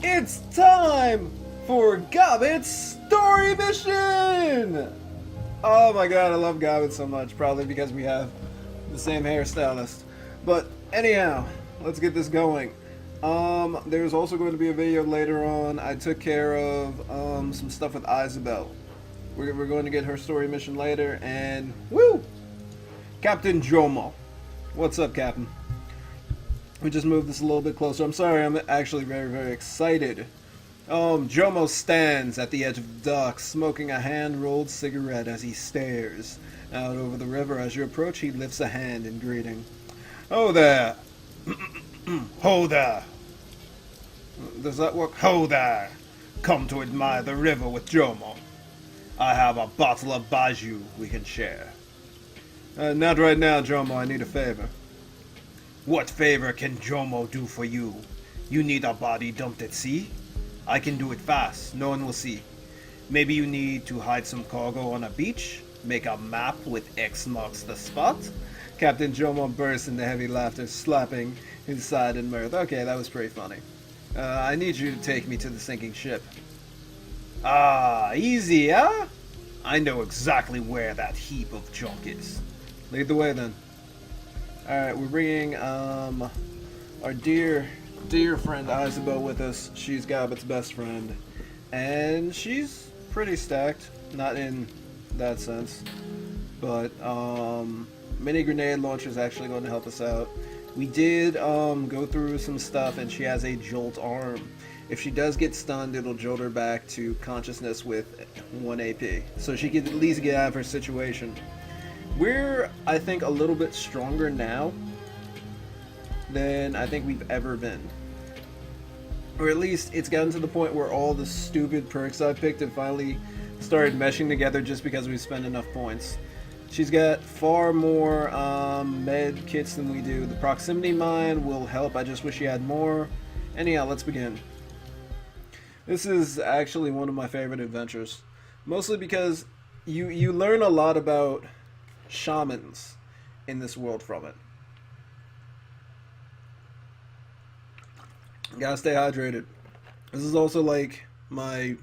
It's time for Gobbett's story mission! Oh my god, I love Gobbett so much, probably because we have the same hairstylist. But anyhow, let's get this going. There's also going to be a video later on. I took care of some stuff with Isabel. We're going to get her story mission later, and woo! Captain Jomo. What's up, Captain? We just moved this a little bit closer. I'm sorry, I'm actually very, very excited. Jomo stands at the edge of the dock, smoking a hand-rolled cigarette as he stares out over the river. As you approach, he lifts a hand in greeting. Ho there! Ho there! Does that work? Ho there! Come to admire the river with Jomo. I have a bottle of Baju we can share. Not right now, Jomo. I need a favor. What favor can Jomo do for you? You need a body dumped at sea? I can do it fast. No one will see. Maybe you need to hide some cargo on a beach? Make a map with X marks the spot? Captain Jomo burst into heavy laughter, slapping his side in mirth. Okay, that was pretty funny. I need you to take me to the sinking ship. Ah, easy, huh? I know exactly where that heap of junk is. Lead the way, then. Alright, we're bringing our dear friend Isabel with us. She's Gobbett's best friend. And she's pretty stacked. Not in that sense. But mini grenade launcher is actually going to help us out. We did go through some stuff, and she has a jolt arm. If she does get stunned, it'll jolt her back to consciousness with 1 AP. So she can at least get out of her situation. We're, I think, a little bit stronger now than I think we've ever been. Or at least it's gotten to the point where all the stupid perks I picked have finally started meshing together just because we spent enough points. She's got far more med kits than we do. The proximity mine will help. I just wish she had more. Anyhow, let's begin. This is actually one of my favorite adventures. Mostly because you learn a lot about shamans in this world from it. Gotta stay hydrated. This is also like my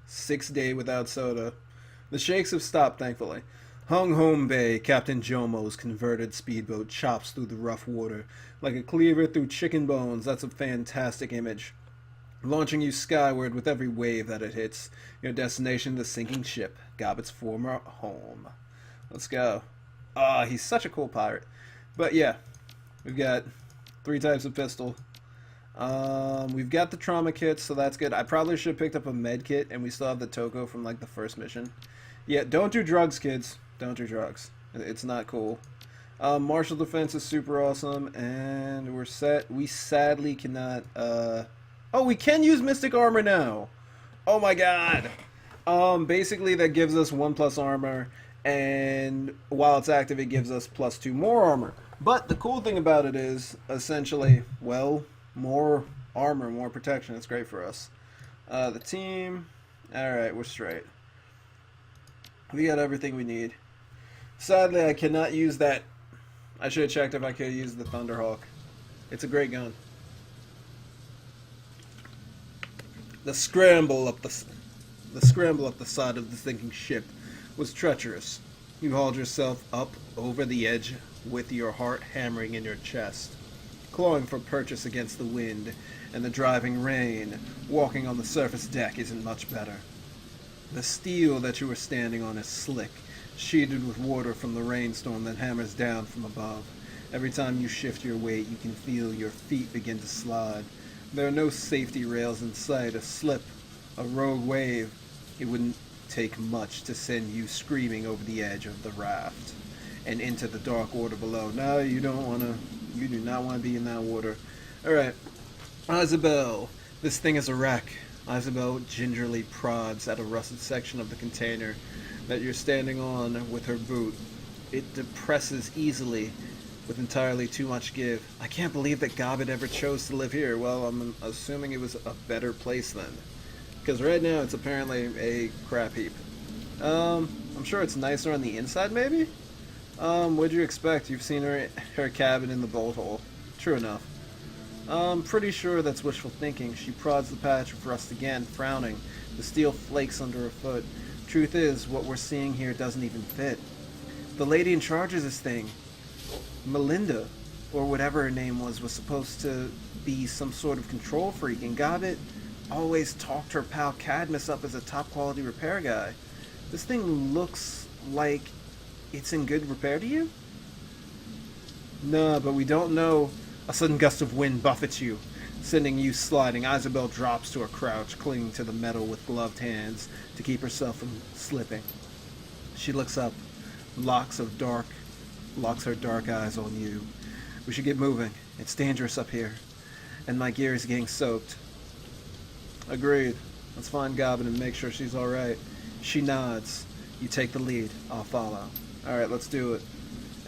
6th day without soda. The shakes have stopped, thankfully. Hung Home Bay, Captain Jomo's converted speedboat chops through the rough water like a cleaver through chicken bones. That's a fantastic image. Launching you skyward with every wave that it hits. Your destination, the sinking ship, Gobbett's former home. Let's go. He's such a cool pirate. But yeah, we've got 3 types of pistol. We've got the trauma kits, so that's good. I probably should have picked up a med kit, and we still have the Toko from like the first mission. Yeah, don't do drugs, kids. Don't do drugs. It's not cool. Martial defense is super awesome, and we're set. We sadly cannot, oh, we can use mystic armor now. Oh my god. Basically that gives us 1+ armor, and while it's active it gives us +2 more armor. But the cool thing about it is, essentially, well, more armor, more protection. It's great for us. The team, alright, we're straight. We got everything we need. Sadly, I cannot use that. I should have checked if I could use the Thunderhawk. It's a great gun. The scramble up the side of the sinking ship was treacherous. You hauled yourself up over the edge with your heart hammering in your chest, clawing for purchase against the wind and the driving rain. Walking on the surface deck isn't much better. The steel that you were standing on is slick, sheeted with water from the rainstorm that hammers down from above. Every time you shift your weight, you can feel your feet begin to slide. There are no safety rails in sight. A slip, a rogue wave, it wouldn't take much to send you screaming over the edge of the raft and into the dark water below. No, you do not want to be in that water. Alright, Isabel, this thing is a wreck. Isabel gingerly prods at a rusted section of the container that you're standing on with her boot. It depresses easily with entirely too much give. I can't believe that Gobbett ever chose to live here. Well, I'm assuming it was a better place then. Because right now it's apparently a crap heap. I'm sure it's nicer on the inside, maybe? What'd you expect? You've seen her cabin in the bolt hole. True enough. I'm pretty sure that's wishful thinking. She prods the patch for us again, frowning. The steel flakes under her foot. Truth is, what we're seeing here doesn't even fit. The lady in charge of this thing, Melinda, or whatever her name was supposed to be some sort of control freak, and Gobbett always talked her pal Cadmus up as a top quality repair guy. This thing looks like it's in good repair to you? No, but we don't know. A sudden gust of wind buffets you, sending you sliding. Isabel drops to a crouch, clinging to the metal with gloved hands to keep herself from slipping. She looks up, locks her dark eyes on you. We should get moving. It's dangerous up here, and my gear is getting soaked. Agreed. Let's find Gobbett and make sure she's alright. She nods. You take the lead. I'll follow. Alright, let's do it.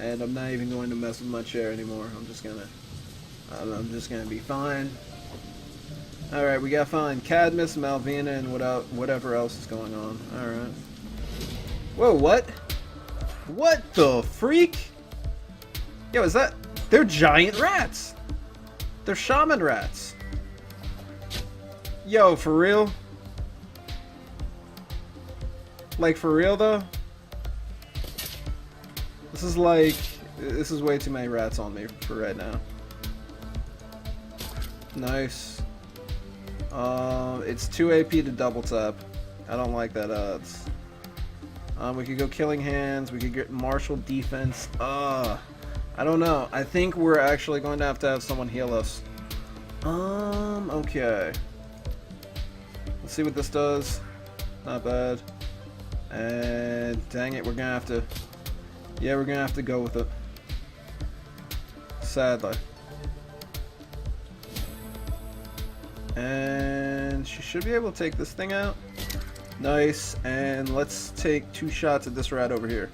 And I'm not even going to mess with my chair anymore. I'm just gonna be fine. Alright, we gotta find Cadmus, Malvina, and whatever else is going on. Alright. Whoa, what? What the freak? Yo, is that... They're giant rats! They're shaman rats. Yo, for real? Like, for real, though? This is way too many rats on me for right now. Nice. It's 2 AP to double tap. I don't like that odds. We could go Killing Hands. We could get Martial Defense. I don't know. I think we're actually going to have someone heal us. Okay. Let's see what this does. Not bad. And dang it, we're gonna have to... Yeah, we're gonna have to go with it. Sadly. And she should be able to take this thing out. Nice. And let's take 2 shots at this rat over here.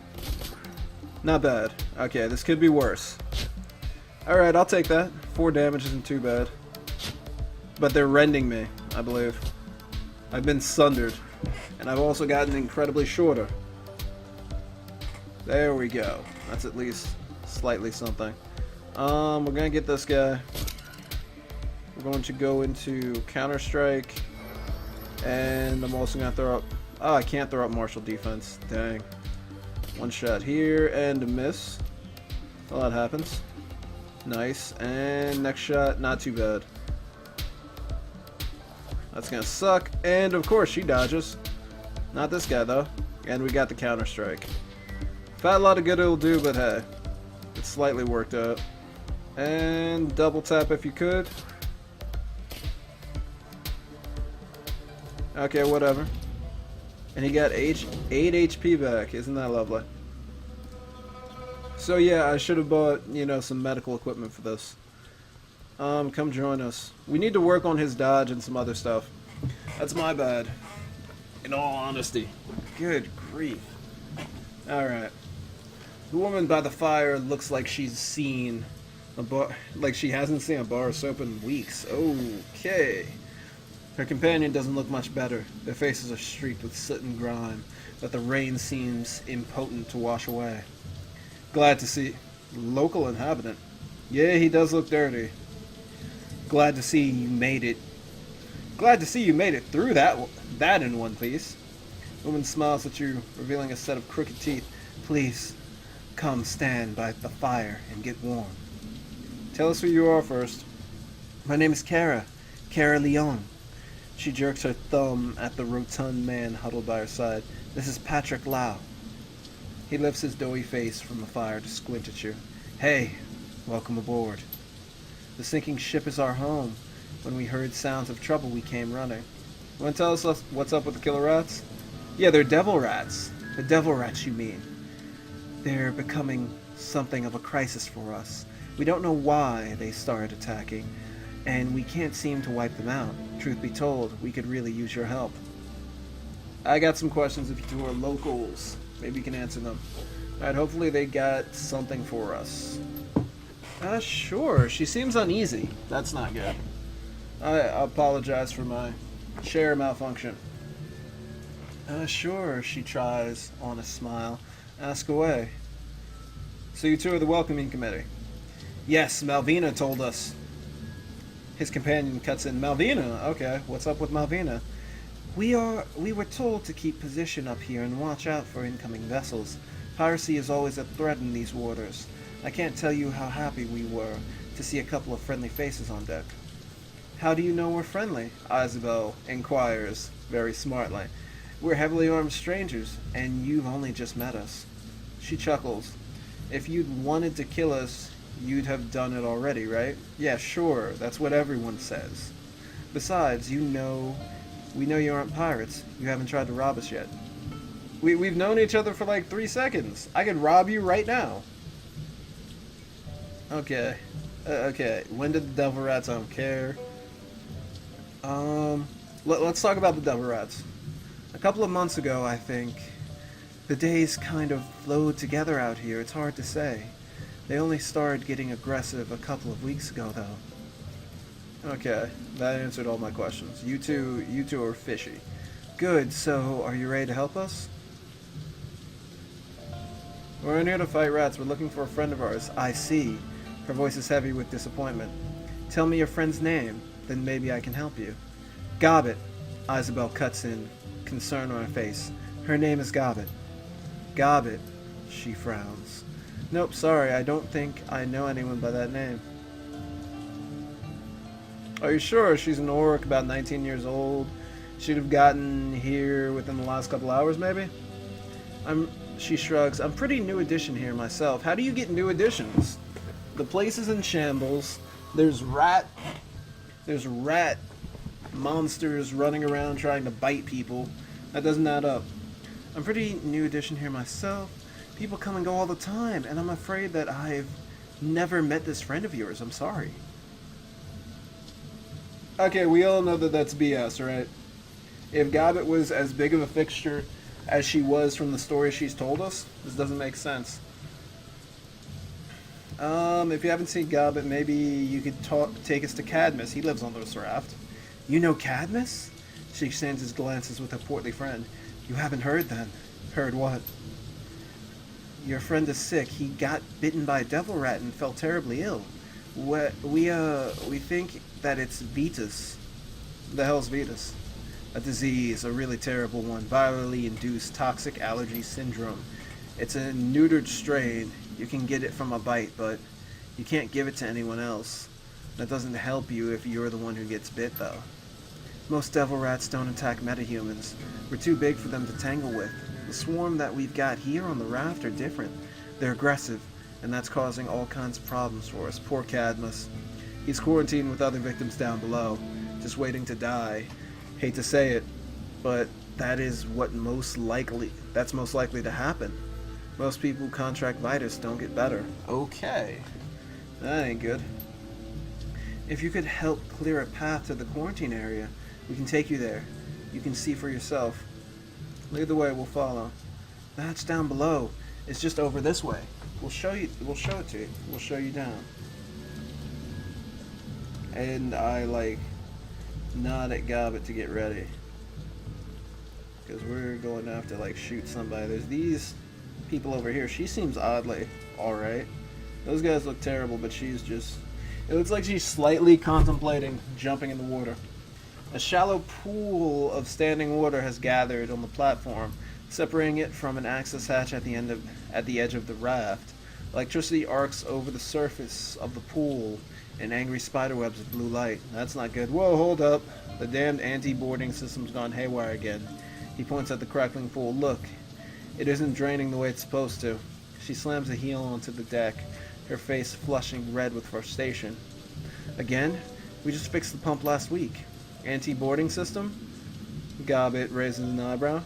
Not bad. Okay, this could be worse. Alright, I'll take that. 4 damage isn't too bad. But they're rending me, I believe. I've been sundered. And I've also gotten incredibly shorter. There we go. That's at least slightly something. We're gonna get this guy. We're going to go into Counter-Strike. And I'm also gonna throw up... Oh, I can't throw up Martial Defense. Dang. 1 shot here and a miss. Well, that happens. Nice. And next shot, not too bad. That's gonna suck. And of course, she dodges. Not this guy, though. And we got the Counter-Strike. Fat lot of good it'll do, but hey. It's slightly worked out. And double tap if you could. Okay, whatever. And he got 8 HP back. Isn't that lovely? So yeah, I should have bought, some medical equipment for this. Come join us. We need to work on his dodge and some other stuff. That's my bad. In all honesty. Good grief. Alright. The woman by the fire looks like she's seen a bar, like she hasn't seen a bar of soap in weeks. Okay. Her companion doesn't look much better. Their faces are streaked with soot and grime that the rain seems impotent to wash away. Glad to see... Local inhabitant. Yeah, he does look dirty. Glad to see you made it. Glad to see you made it through that in one piece. Woman smiles at you, revealing a set of crooked teeth. Please, come stand by the fire and get warm. Tell us who you are first. My name is Kara. Kara Leon. She jerks her thumb at the rotund man huddled by her side. This is Patrick Lau. He lifts his doughy face from the fire to squint at you. Hey, welcome aboard. The sinking ship is our home. When we heard sounds of trouble, we came running. You want to tell us what's up with the killer rats? Yeah, they're devil rats. The devil rats, you mean. They're becoming something of a crisis for us. We don't know why they started attacking, and we can't seem to wipe them out. Truth be told, we could really use your help. I got some questions if you two are locals. Maybe you can answer them. Alright, hopefully they got something for us. Sure. She seems uneasy. That's not good. I apologize for my chair malfunction. Sure, she tries on a smile. Ask away. So you two are the welcoming committee? Yes, Malvina told us. His companion cuts in, Malvina, okay, what's up with Malvina? We were told to keep position up here and watch out for incoming vessels. Piracy is always a threat in these waters. I can't tell you how happy we were to see a couple of friendly faces on deck. How do you know we're friendly? Isabel inquires, very smartly. We're heavily armed strangers, and you've only just met us. She chuckles. If you'd wanted to kill us, you'd have done it already, right? Yeah, sure, that's what everyone says. Besides, we know you aren't pirates. You haven't tried to rob us yet. We've known each other for like 3 seconds. I could rob you right now. Okay. Okay, when did the devil rats? I don't care. Let's talk about the devil rats. A couple of months ago, I think, the days kind of flowed together out here. It's hard to say. They only started getting aggressive a couple of weeks ago, though. Okay, that answered all my questions. You two are fishy. Good, so are you ready to help us? We're in here to fight rats. We're looking for a friend of ours. I see. Her voice is heavy with disappointment. Tell me your friend's name, then maybe I can help you. Gobbett. Isabel cuts in, concern on her face. Her name is Gobbett. Gobbett. She frowns. Nope, sorry, I don't think I know anyone by that name. Are you sure? She's an orc, about 19 years old. She'd have gotten here within the last couple hours, maybe? She shrugs. I'm pretty new addition here myself. How do you get new additions? The place is in shambles. There's rat monsters running around trying to bite people. That doesn't add up. I'm pretty new addition here myself. People come and go all the time, and I'm afraid that I've never met this friend of yours. I'm sorry. Okay, we all know that that's BS, right? If Gobbett was as big of a fixture as she was from the story she's told us, this doesn't make sense. If you haven't seen Gobbett, maybe you could take us to Cadmus. He lives on this raft. You know Cadmus? She exchanges glances with her portly friend. You haven't heard then? Heard what? Your friend is sick. He got bitten by a devil rat and fell terribly ill. We think that it's Vetus. The hell's Vetus? A disease, a really terrible one. Virally induced toxic allergy syndrome. It's a neutered strain. You can get it from a bite, but you can't give it to anyone else. That doesn't help you if you're the one who gets bit, though. Most devil rats don't attack metahumans. We're too big for them to tangle with. The swarm that we've got here on the raft are different. They're aggressive, and that's causing all kinds of problems for us. Poor Cadmus. He's quarantined with other victims down below, just waiting to die. Hate to say it, but that's most likely to happen. Most people who contract Vitus don't get better. Okay. That ain't good. If you could help clear a path to the quarantine area, we can take you there. You can see for yourself. Lead the way, we'll follow. That's down below. It's just over this way. We'll show it to you. We'll show you down. And I nod at Gobbett to get ready. Because we're going to have to shoot somebody. There's these people over here. She seems oddly alright. Those guys look terrible, but she's just... It looks like she's slightly contemplating jumping in the water. A shallow pool of standing water has gathered on the platform, separating it from an access hatch at the edge of the raft. Electricity arcs over the surface of the pool in angry spiderwebs of blue light. That's not good. Whoa, hold up. The damned anti-boarding system's gone haywire again. He points at the crackling pool. Look, it isn't draining the way it's supposed to. She slams a heel onto the deck, her face flushing red with frustration. Again? We just fixed the pump last week. Anti-boarding system? Gobbett raises an eyebrow.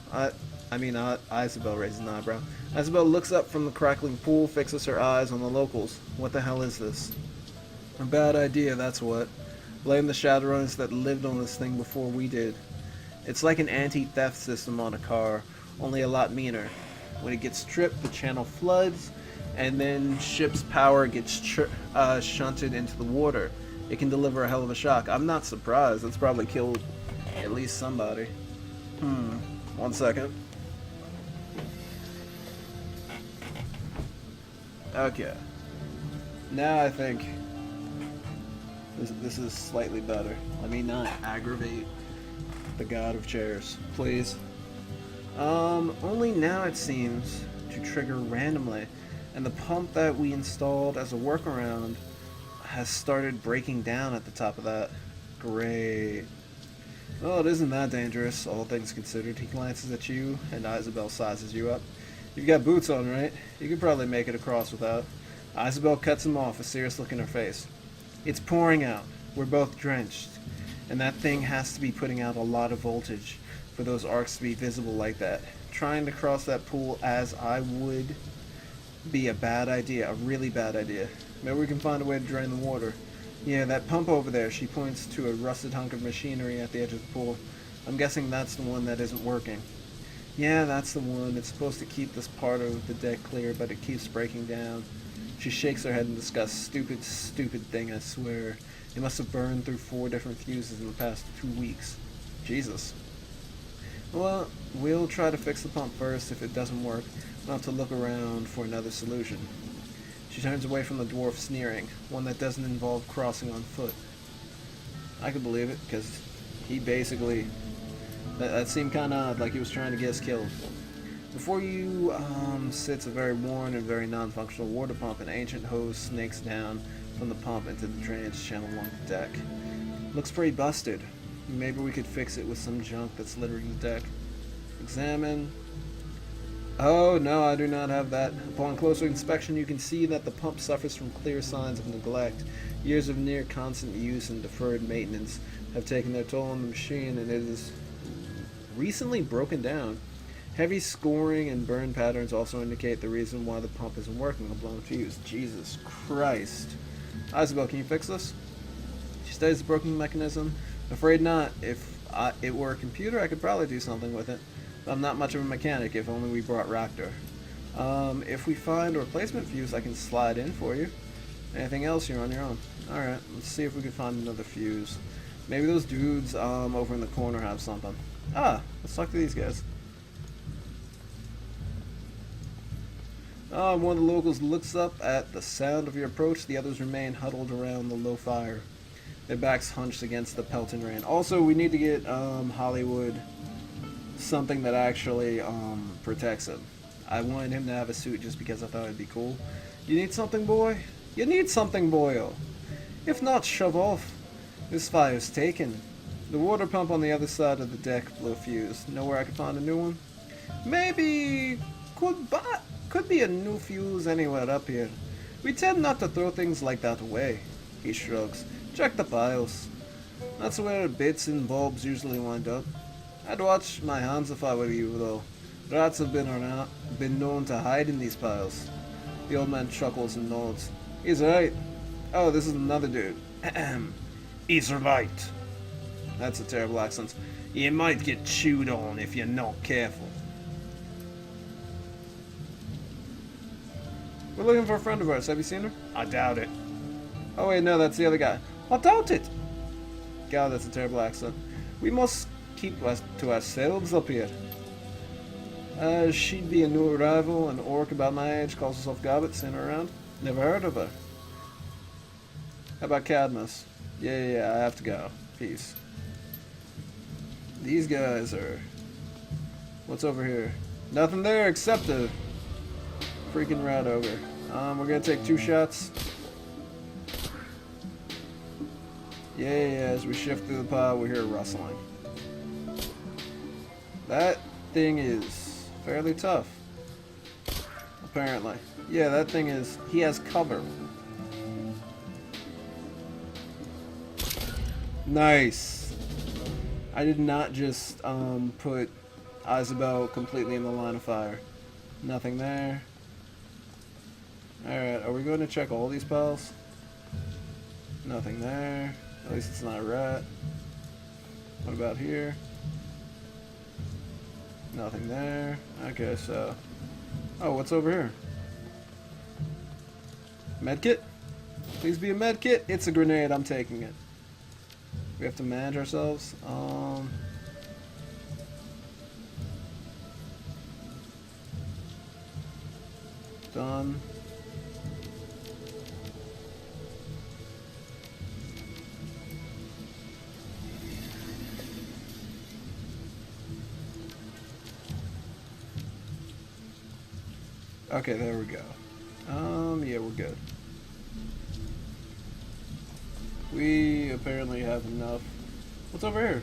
Isabel raises an eyebrow. Isabel looks up from the crackling pool, fixes her eyes on the locals. What the hell is this? A bad idea, that's what. Blame the Shadowrunners that lived on this thing before we did. It's like an anti-theft system on a car, only a lot meaner. When it gets tripped, the channel floods, and then ship's power gets shunted into the water. It can deliver a hell of a shock. I'm not surprised. It's probably killed at least somebody. 1 second. Okay. Now I think This is slightly better. Let me not aggravate the god of chairs, please. Only now it seems to trigger randomly, and the pump that we installed as a workaround has started breaking down at the top of that. Great. Well, it isn't that dangerous, all things considered. He glances at you, and Isabel sizes you up. You've got boots on, right? You could probably make it across without. Isabel cuts him off, a serious look in her face. It's pouring out. We're both drenched. And that thing has to be putting out a lot of voltage for those arcs to be visible like that. Trying to cross that pool as I would be a bad idea, a really bad idea. Maybe we can find a way to drain the water. Yeah, that pump over there, she points to a rusted hunk of machinery at the edge of the pool. I'm guessing that's the one that isn't working. Yeah, that's the one. It's supposed to keep this part of the deck clear, but it keeps breaking down. She shakes her head in disgust. Stupid, stupid thing, I swear. It must have burned through 4 different fuses in the past 2 weeks. Jesus. Well, we'll try to fix the pump first. If it doesn't work, we'll have to look around for another solution. She turns away from the dwarf, sneering, one that doesn't involve crossing on foot. I could believe it, because he basically... That seemed kind of odd, like he was trying to get us killed. Before you sits a very worn and very non-functional water pump. An ancient hose snakes down from the pump into the drainage channel along the deck. Looks pretty busted. Maybe we could fix it with some junk that's littering the deck. Examine. Oh, no, I do not have that. Upon closer inspection, you can see that the pump suffers from clear signs of neglect. Years of near constant use and deferred maintenance have taken their toll on the machine, and it is recently broken down. Heavy scoring and burn patterns also indicate the reason why the pump isn't working. A blown fuse. Jesus Christ. Isabel, can you fix this? She studies the broken mechanism. Afraid not. If it were a computer, I could probably do something with it. But I'm not much of a mechanic, if only we brought Raptor. If we find a replacement fuse, I can slide in for you. Anything else, you're on your own. Alright, let's see if we can find another fuse. Maybe those dudes over in the corner have something. Let's talk to these guys. One of the locals looks up at the sound of your approach. The others remain huddled around the low fire, their backs hunched against the pelting rain. Also, we need to get Hollywood something that actually protects him. I wanted him to have a suit just because I thought it'd be cool. You need something, boy? You need something, boyo. If not, shove off. This fire's taken. The water pump on the other side of the deck blew a fuse. Know where I could find a new one? Maybe could be a new fuse anywhere up here. We tend not to throw things like that away. He shrugs. Check the piles. That's where bits and bulbs usually wind up. I'd watch my hands if I were you, though. Rats have been known to hide in these piles. The old man chuckles and nods. He's right. Oh, this is another dude. He's right. That's a terrible accent. You might get chewed on if you're not careful. We're looking for a friend of ours. Have you seen her? I doubt it. Oh wait, no, that's the other guy. I doubt it. God, that's a terrible accent. We must keep us to ourselves up here. She'd be a new arrival, an orc about my age, calls herself Gobbett, seen her around. Never heard of her. How about Cadmus? Yeah, I have to go. Peace. These guys are... What's over here? Nothing there except a freaking rat ogre. We're gonna take 2 shots. Yeah, as we shift through the pile, we hear rustling. That thing is fairly tough. Apparently. Yeah, that thing is... He has cover. Nice. I did not just put Isabel completely in the line of fire. Nothing there. Alright, are we going to check all these piles? Nothing there. At least it's not a rat. What about here? Nothing there. Okay, so... Oh, what's over here? Medkit? Please be a medkit. It's a grenade. I'm taking it. We have to manage ourselves. Done. Okay, there we go. Yeah, we're good. We apparently have enough. What's over here?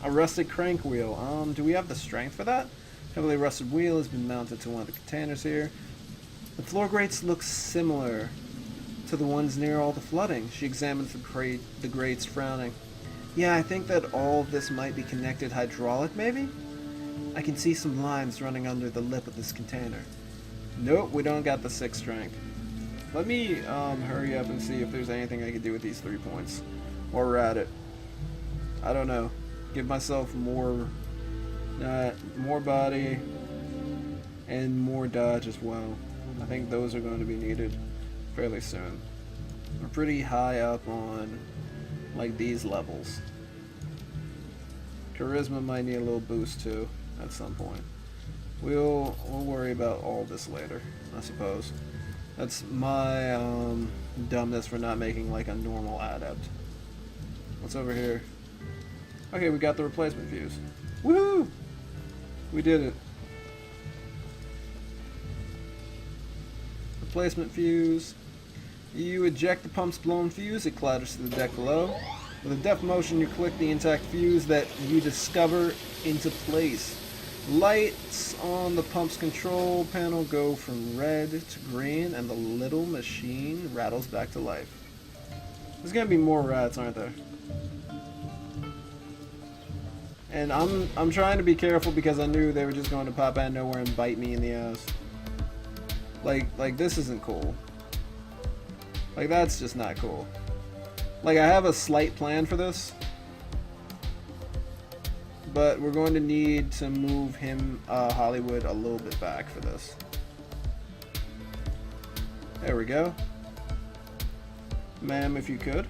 A rusted crank wheel. Do we have the strength for that? Heavily rusted wheel has been mounted to one of the containers here. The floor grates look similar to the ones near all the flooding. She examines the grates, frowning. Yeah, I think that all of this might be connected hydraulic, maybe? I can see some lines running under the lip of this container. Nope, we don't got the 6 strength. Let me hurry up and see if there's anything I can do with these 3 points. While we're at it. I don't know. Give myself more body and more dodge as well. I think those are going to be needed fairly soon. We're pretty high up on like these levels. Charisma might need a little boost too at some point. We'll worry about all this later, I suppose. That's my dumbness for not making like a normal adept. What's over here? Okay, we got the replacement fuse. Woohoo! We did it. Replacement fuse. You eject the pump's blown fuse, it clatters to the deck below. With a deft motion, you click the intact fuse that you discover into place. Lights on the pump's control panel go from red to green, and the little machine rattles back to life. There's gonna be more rats, aren't there? And I'm trying to be careful because I knew they were just going to pop out of nowhere and bite me in the ass. Like this isn't cool. Like that's just not cool. Like I have a slight plan for this, but we're going to need to move him, Hollywood, a little bit back for this. There we go. Ma'am, if you could.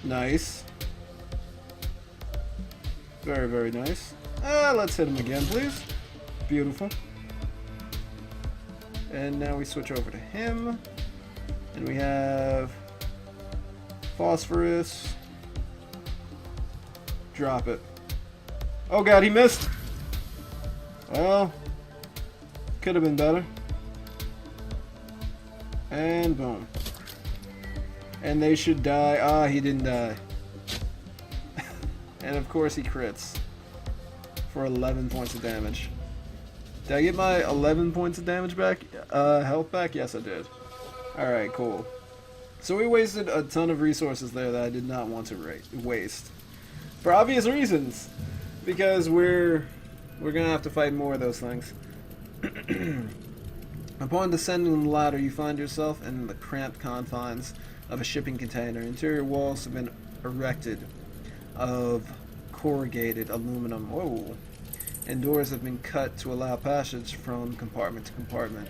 Nice. Very, very nice. Let's hit him again, please. Beautiful. And now we switch over to him. And we have phosphorus. Drop it. Oh god, he missed! Well, could have been better. And boom. And they should die. Ah, he didn't die. And of course he crits. For 11 points of damage. Did I get my 11 points of damage back? Health back? Yes, I did. Alright, cool. So we wasted a ton of resources there that I did not want to waste. For obvious reasons. Because we're gonna have to fight more of those things. Upon descending the ladder, you find yourself in the cramped confines of a shipping container. Interior walls have been erected of corrugated aluminum. Whoa. And doors have been cut to allow passage from compartment to compartment.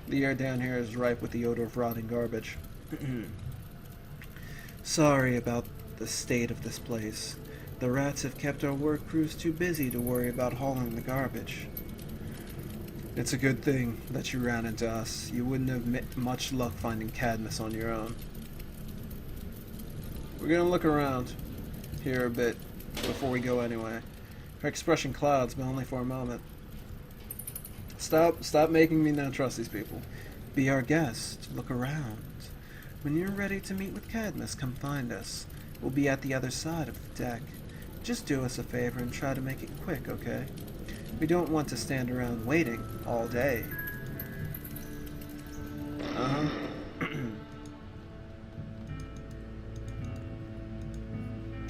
The air down here is ripe with the odor of rotting garbage. Sorry about the state of this place. The rats have kept our work crews too busy to worry about hauling the garbage. It's a good thing that you ran into us. You wouldn't have much luck finding Cadmus on your own. We're gonna look around here a bit before we go anyway. Her expression clouds, but only for a moment. Stop making me not trust these people. Be our guest. Look around. When you're ready to meet with Cadmus, come find us. We'll be at the other side of the deck. Just do us a favor and try to make it quick, okay? We don't want to stand around waiting all day.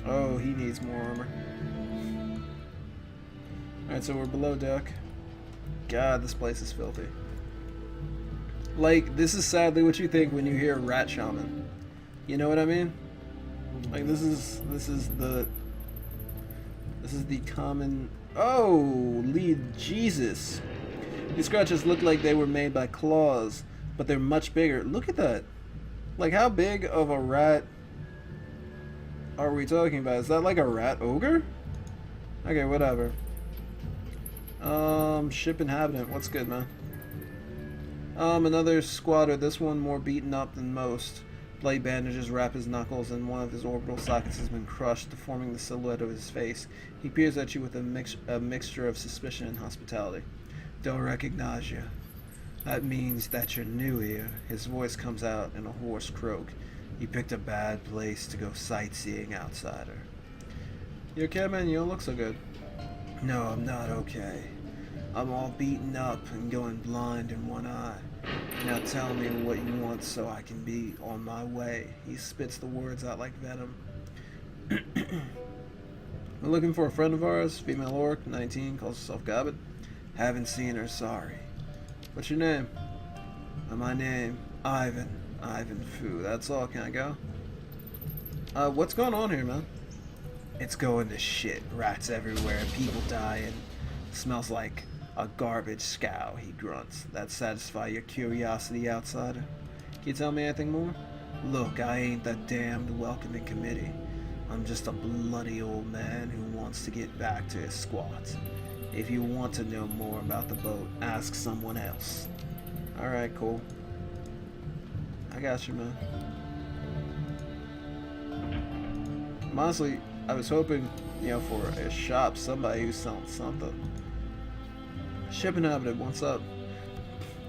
Oh, he needs more armor. Alright, so we're below deck. God, this place is filthy. Like, this is sadly what you think when you hear Rat Shaman. You know what I mean? Like, this is the common... Oh, lead Jesus. These scratches look like they were made by claws, but they're much bigger. Look at that. Like, how big of a rat are we talking about? Is that like a rat ogre? Okay, whatever. Ship inhabitant. What's good, man? Another squatter. This one more beaten up than most. Bloody bandages wrap his knuckles, and one of his orbital sockets has been crushed, deforming the silhouette of his face. He peers at you with a mixture of suspicion and hospitality. Don't recognize you. That means that you're new here. His voice comes out in a hoarse croak. You picked a bad place to go sightseeing, outsider. You okay, man? You don't look so good. No, I'm not okay. I'm all beaten up and going blind in one eye. Now tell me what you want so I can be on my way. He spits the words out like venom. We're looking for a friend of ours, female orc, 19, calls herself Gobbett. Haven't seen her, sorry. What's your name? My name, Ivan. Ivan Fu. That's all, can I go? What's going on here, man? It's going to shit. Rats everywhere, people dying. Smells like a garbage scow, he grunts. That satisfy your curiosity, outsider? Can you tell me anything more? Look, I ain't the damned welcoming committee. I'm just a bloody old man who wants to get back to his squat. If you want to know more about the boat, ask someone else. Alright, cool. I got you, man. Honestly, I was hoping, for a shop, somebody who's selling something. Ship inhabited, what's up?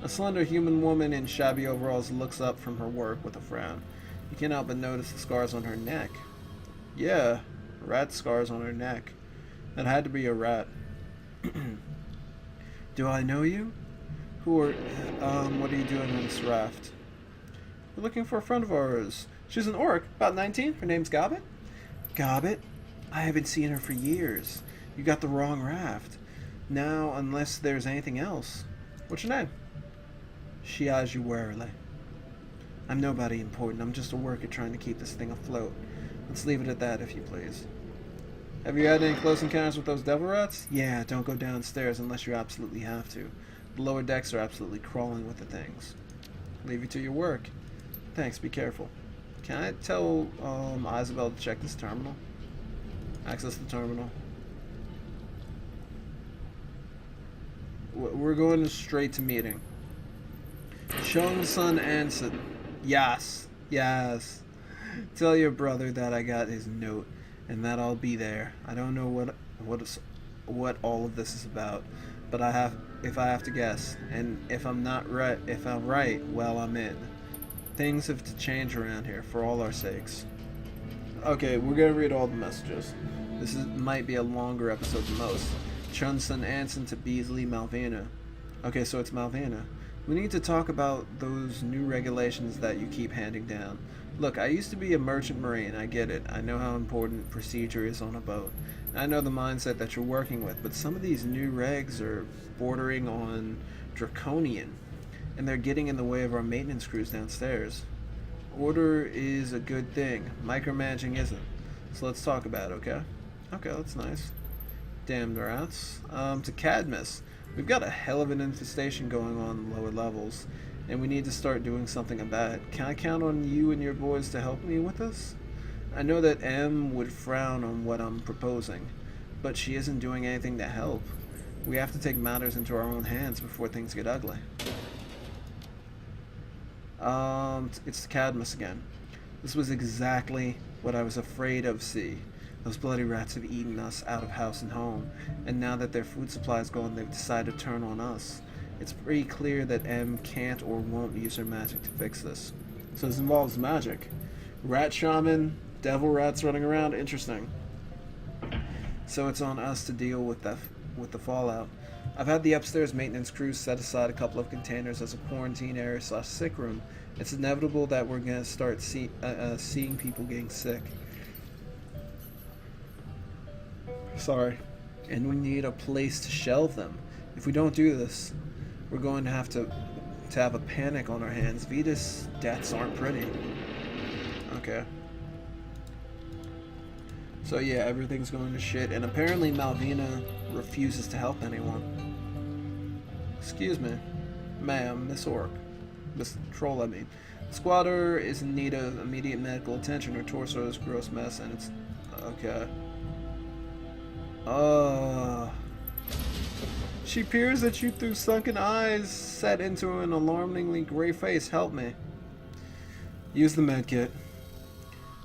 A slender human woman in shabby overalls looks up from her work with a frown. You can't help but notice the scars on her neck. Yeah, rat scars on her neck. That had to be a rat. Do I know you? What are you doing on this raft? We're looking for a friend of ours. She's an orc, about 19. Her name's Gobbett. Gobbett? I haven't seen her for years. You got the wrong raft. Now, unless there's anything else. What's your name? She eyes you warily. I'm nobody important. I'm just a worker trying to keep this thing afloat. Let's leave it at that, if you please. Have you had any close encounters with those devil rats? Yeah, don't go downstairs unless you absolutely have to. The lower decks are absolutely crawling with the things. Leave you to your work. Thanks, be careful. Can I tell Isabel to check this terminal? Access the terminal. We're going straight to meeting. Chung-sun Anson. Yes. Yes. Tell your brother that I got his note and that I'll be there. I don't know what all of this is about, but if I have to guess, and if I'm right, well, I'm in. Things have to change around here for all our sakes. Okay, we're gonna read all the messages. Might be a longer episode than most. Chun-sun Anson to Beasley Malvina. Okay, so it's Malvina. We need to talk about those new regulations that you keep handing down. Look, I used to be a merchant marine, I get it. I know how important procedure is on a boat. I know the mindset that you're working with, but some of these new regs are bordering on draconian, and they're getting in the way of our maintenance crews downstairs. Order is a good thing. Micromanaging isn't. So let's talk about it, okay? Okay, that's nice. Damned rats. To Cadmus. We've got a hell of an infestation going on in lower levels, and we need to start doing something about it. Can I count on you and your boys to help me with this? I know that M would frown on what I'm proposing, but she isn't doing anything to help. We have to take matters into our own hands before things get ugly. It's Cadmus again. This was exactly what I was afraid of, see. Those bloody rats have eaten us out of house and home, and now that their food supply is gone, they've decided to turn on us. It's pretty clear that M can't or won't use her magic to fix this. So this involves magic. Rat shaman, devil rats running around, interesting. So it's on us to deal with the fallout. I've had the upstairs maintenance crew set aside a couple of containers as a quarantine area / sick room. It's inevitable that we're going to start seeing people getting sick. Sorry. And we need a place to shelve them. If we don't do this, we're going to have a panic on our hands. Vita's deaths aren't pretty. Okay. So yeah, everything's going to shit, and apparently Malvina refuses to help anyone. Excuse me, ma'am, Miss Orc. Miss Troll, I mean. The squatter is in need of immediate medical attention. Her torso is a gross mess, and it's... Okay. She peers at you through sunken eyes, set into an alarmingly gray face. Help me. Use the medkit.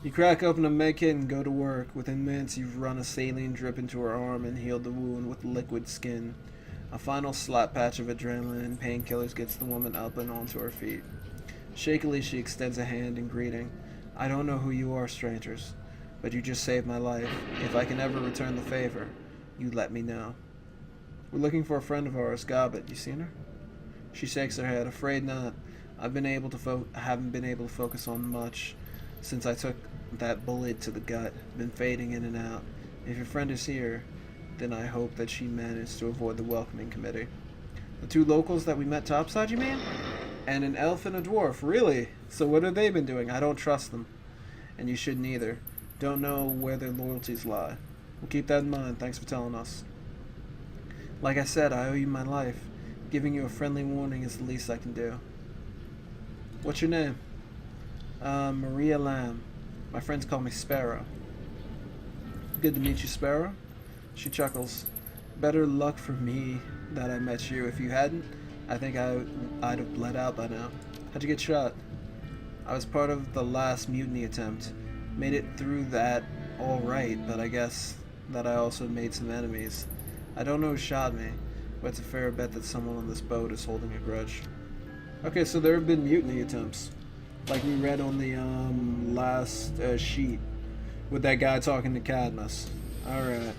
You crack open a medkit and go to work. Within minutes, you've run a saline drip into her arm and healed the wound with liquid skin. A final slap patch of adrenaline and painkillers gets the woman up and onto her feet. Shakily, she extends a hand in greeting. I don't know who you are, strangers, but you just saved my life. If I can ever return the favor, you let me know. We're looking for a friend of ours, Gobbett. You seen her? She shakes her head. Afraid not. I've been able to haven't been able to focus on much since I took that bullet to the gut. Been fading in and out. If your friend is here, then I hope that she managed to avoid the welcoming committee. The two locals that we met topside, you mean? And an elf and a dwarf. Really? So what have they been doing? I don't trust them. And you shouldn't either. Don't know where their loyalties lie. We'll keep that in mind. Thanks for telling us. Like I said, I owe you my life. Giving you a friendly warning is the least I can do. What's your name? Maria Lamb. My friends call me Sparrow. Good to meet you, Sparrow. She chuckles. Better luck for me that I met you. If you hadn't, I think I'd have bled out by now. How'd you get shot? I was part of the last mutiny attempt. Made it through that all right, but I guess that I also made some enemies. I don't know who shot me, but it's a fair bet that someone on this boat is holding a grudge. Okay, so there have been mutiny attempts. Like we read on the last sheet with that guy talking to Cadmus. Alright.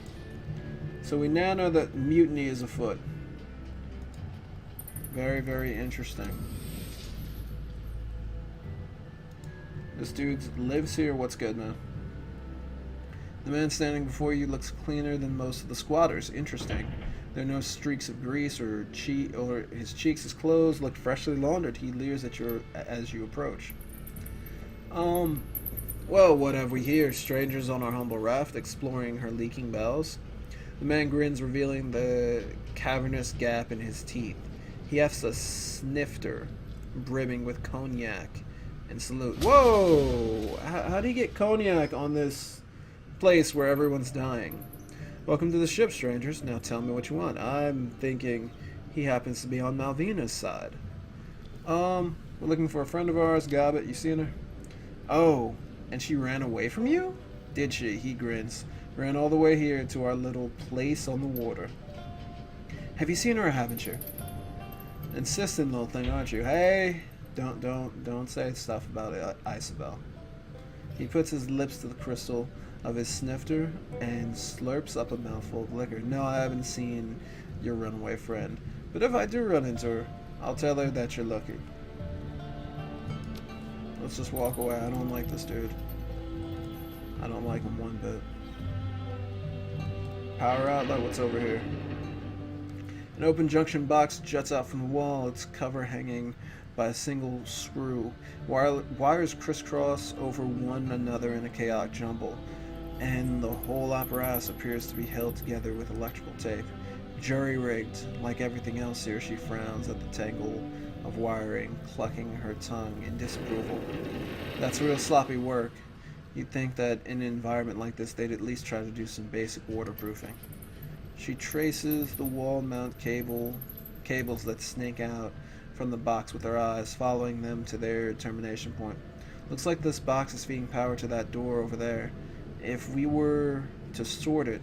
So we now know that mutiny is afoot. Very, very interesting. This dude lives here. What's good, man? The man standing before you looks cleaner than most of the squatters. Interesting. There are no streaks of grease or his cheeks. His clothes look freshly laundered. He leers at you as you approach. Well, what have we here? Strangers on our humble raft exploring her leaking bowels. The man grins, revealing the cavernous gap in his teeth. He hefts a snifter, brimming with cognac, and salute. Whoa! How do you get cognac on this place where everyone's dying? Welcome to the ship, strangers. Now tell me what you want. I'm thinking he happens to be on Malvina's side. We're looking for a friend of ours, Gobbett. You seen her? Oh, and she ran away from you? Did she? He grins. Ran all the way here to our little place on the water. Have you seen her or haven't you? Insistent little thing, aren't you? Hey, don't say stuff about it, Isabel. He puts his lips to the crystal of his snifter and slurps up a mouthful of liquor. No, I haven't seen your runaway friend, but if I do run into her, I'll tell her that you're looking. Let's just walk away. I don't like this dude. I don't like him one bit. Power outlet, what's over here? An open junction box juts out from the wall, its cover hanging by a single screw. Wires crisscross over one another in a chaotic jumble, and the whole apparatus appears to be held together with electrical tape. Jury-rigged, like everything else here, she frowns at the tangle of wiring, clucking her tongue in disapproval. That's real sloppy work. You'd think that in an environment like this, they'd at least try to do some basic waterproofing. She traces the wall mount cables that snake out from the box with her eyes, following them to their termination point. Looks like this box is feeding power to that door over there. If we were to sort it,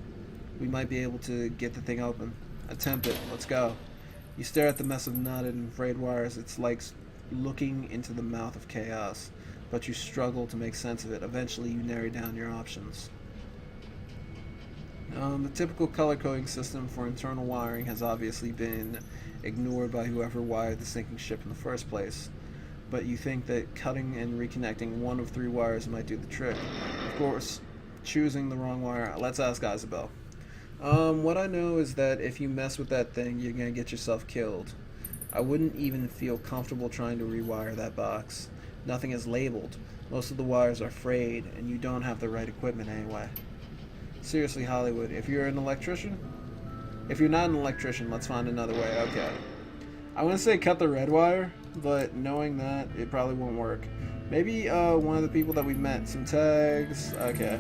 we might be able to get the thing open. Attempt it. Let's go. You stare at the mess of knotted and frayed wires. It's like looking into the mouth of chaos, but you struggle to make sense of it. Eventually, you narrow down your options. The typical color coding system for internal wiring has obviously been ignored by whoever wired the sinking ship in the first place, but you think that cutting and reconnecting one of three wires might do the trick. Of course, choosing the wrong wire. Let's ask Isabel. What I know is that if you mess with that thing, you're gonna get yourself killed. I wouldn't even feel comfortable trying to rewire that box. Nothing is labeled. Most of the wires are frayed, and you don't have the right equipment anyway. Seriously, Hollywood, if you're an electrician? If you're not an electrician, let's find another way. Okay. I want to say cut the red wire, but knowing that, it probably won't work. Maybe one of the people that we met. Some tags. Okay.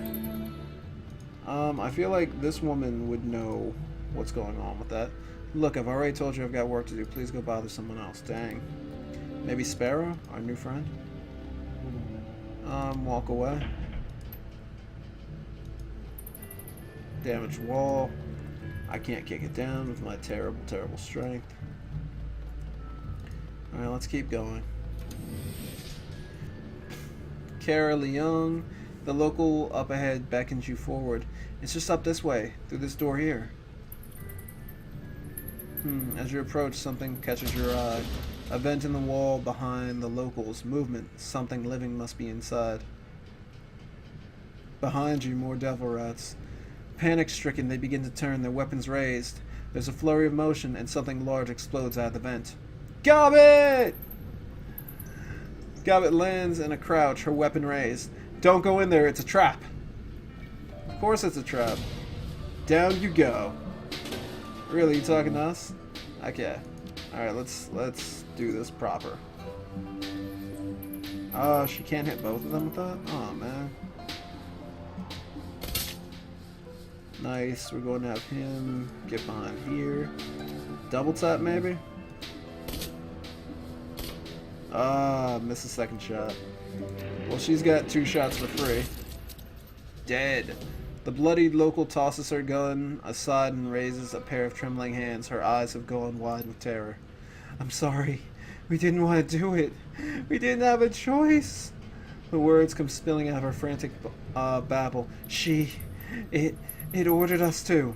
I feel like this woman would know what's going on with that. Look, I've already told you I've got work to do. Please go bother someone else. Dang. Maybe Sparrow, our new friend? Walk away. Damaged wall. I can't kick it down with my terrible, terrible strength. Alright, let's keep going. Kara Leung, the local up ahead beckons you forward. It's just up this way, through this door here. As you approach, something catches your eye. A vent in the wall behind the locals. Movement. Something living must be inside. Behind you, more devil rats. Panic-stricken, they begin to turn, their weapons raised. There's a flurry of motion, and something large explodes out of the vent. Gobbett! Gobbett lands in a crouch, her weapon raised. Don't go in there, it's a trap. Of course it's a trap. Down you go. Really, you talking to us? Okay. Alright, let's do this proper. Oh, she can't hit both of them with that? Oh, man. Nice, we're going to have him get behind here. Double tap, maybe? Ah, missed the second shot. Well, she's got 2 shots for free. Dead. The bloodied local tosses her gun aside and raises a pair of trembling hands. Her eyes have gone wide with terror. I'm sorry. We didn't want to do it. We didn't have a choice. The words come spilling out of her frantic babble. It ordered us to.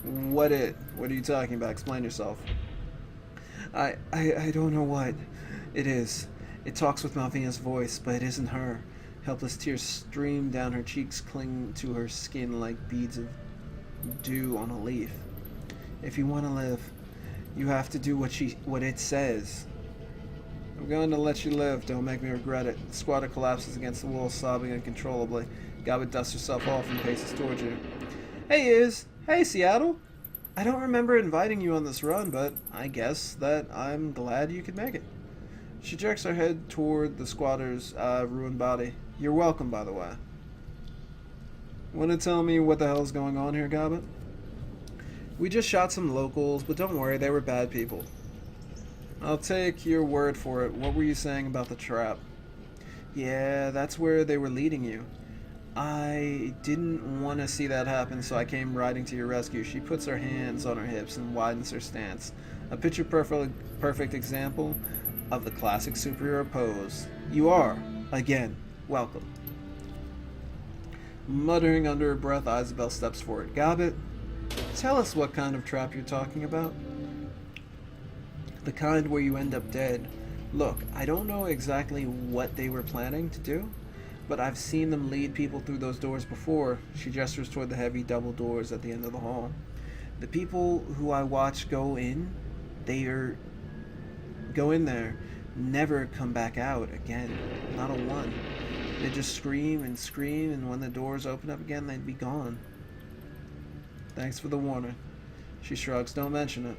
What are you talking about? Explain yourself. I don't know what it is. It talks with Malvina's voice, but it isn't her. Helpless tears stream down her cheeks, cling to her skin like beads of dew on a leaf. If you want to live, you have to do what it says. I'm going to let you live. Don't make me regret it. The squatter collapses against the wall, sobbing uncontrollably. Gobbett dusts herself off and paces towards you. Hey, Hey, Seattle. I don't remember inviting you on this run, but I guess that I'm glad you could make it. She jerks her head toward the squatter's ruined body. You're welcome, by the way. Want to tell me what the hell's going on here, Gobbett? We just shot some locals, but don't worry, they were bad people. I'll take your word for it. What were you saying about the trap? Yeah, that's where they were leading you. I didn't want to see that happen, so I came riding to your rescue. She puts her hands on her hips and widens her stance. A picture-perfect example of the classic superhero pose. You are, again, welcome. Muttering under her breath, Isabel steps forward. Gobbett, tell us what kind of trap you're talking about. The kind where you end up dead. Look, I don't know exactly what they were planning to do, but I've seen them lead people through those doors before. She gestures toward the heavy double doors at the end of the hall. The people who I watch go in there, never come back out again. Not a one. They just scream, and when the doors open up again, they'd be gone. Thanks for the warning. She shrugs. Don't mention it.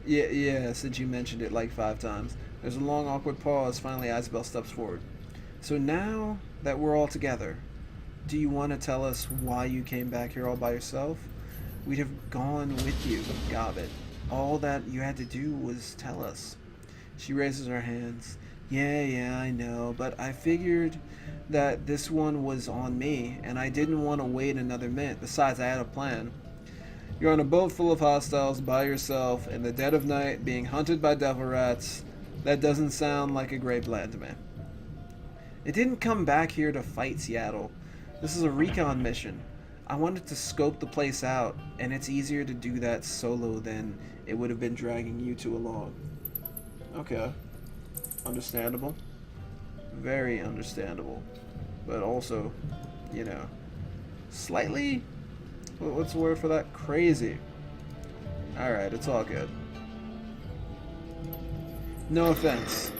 Yeah, since you mentioned it like 5 times. There's a long, awkward pause. Finally, Isabel steps forward. So now that we're all together, do you want to tell us why you came back here all by yourself? We'd have gone with you, Gobbett. All that you had to do was tell us. She raises her hands. Yeah, I know, but I figured that this one was on me, and I didn't want to wait another minute. Besides, I had a plan. You're on a boat full of hostiles by yourself in the dead of night, being hunted by devil rats. That doesn't sound like a great plan to me. It didn't come back here to fight Seattle. This is a recon mission. I wanted to scope the place out, and it's easier to do that solo than it would have been dragging you two along. Okay. Understandable. Very understandable. But also, slightly, what's the word for that? Crazy. Alright, it's all good. No offense.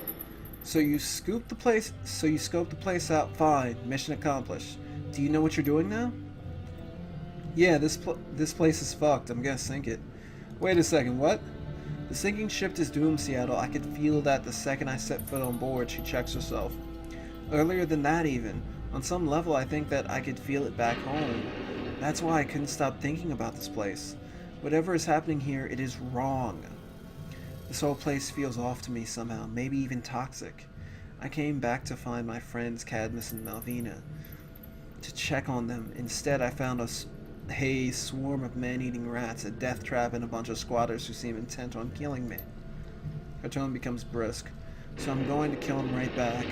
So you scoped the place out. Fine. Mission accomplished. Do you know what you're doing now? Yeah, this place is fucked. I'm gonna sink it. Wait a second, what? The sinking ship is doomed, Seattle. I could feel that the second I set foot on board. She checks herself. Earlier than that even. On some level, I think that I could feel it back home. That's why I couldn't stop thinking about this place. Whatever is happening here, it is wrong. This whole place feels off to me somehow, maybe even toxic. I came back to find my friends Cadmus and Malvina, to check on them. Instead, I found a swarm of man-eating rats, a death trap, and a bunch of squatters who seem intent on killing me. Her tone becomes brisk. So I'm going to kill them right back.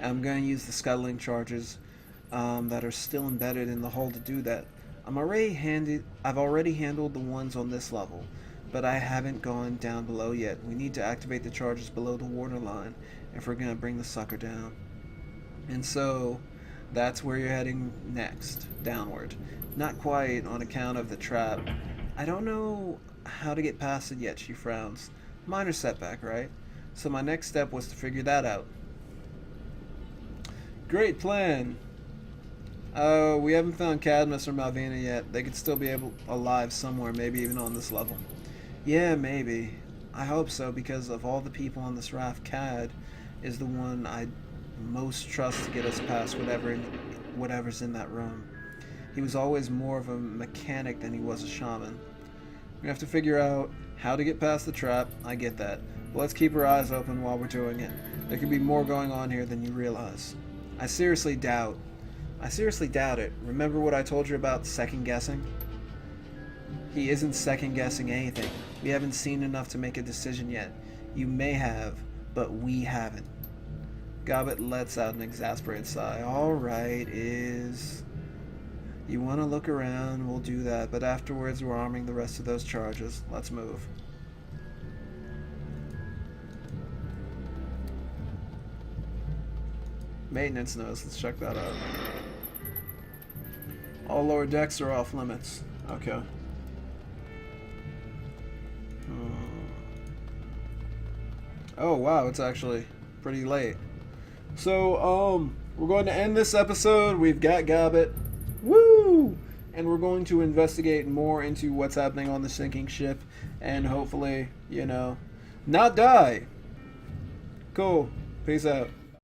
I'm going to use the scuttling charges that are still embedded in the hull to do that. I've already handled the ones on this level, but I haven't gone down below yet. We need to activate the charges below the waterline if we're going to bring the sucker down. And so that's where you're heading next, downward. Not quite, on account of the trap. I don't know how to get past it yet, she frowns. Minor setback, right? So my next step was to figure that out. Great plan. We haven't found Cadmus or Malvina yet. They could still be alive somewhere, maybe even on this level. Yeah, maybe. I hope so, because of all the people on this raft, Cad is the one I most trust to get us past whatever's in that room. He was always more of a mechanic than he was a shaman. We have to figure out how to get past the trap. I get that. But let's keep our eyes open while we're doing it. There could be more going on here than you realize. I seriously doubt it. Remember what I told you about second guessing? He isn't second guessing anything. We haven't seen enough to make a decision yet. You may have, but we haven't. Gobbett lets out an exasperated sigh. Alright, you want to look around, we'll do that, but afterwards we're arming the rest of those charges. Let's move. Maintenance notes, let's check that out. All lower decks are off limits. Okay. Oh wow, it's actually pretty late. So, we're going to end this episode. We've got Gobbett. Woo! And we're going to investigate more into what's happening on the sinking ship and hopefully, not die. Cool. Peace out.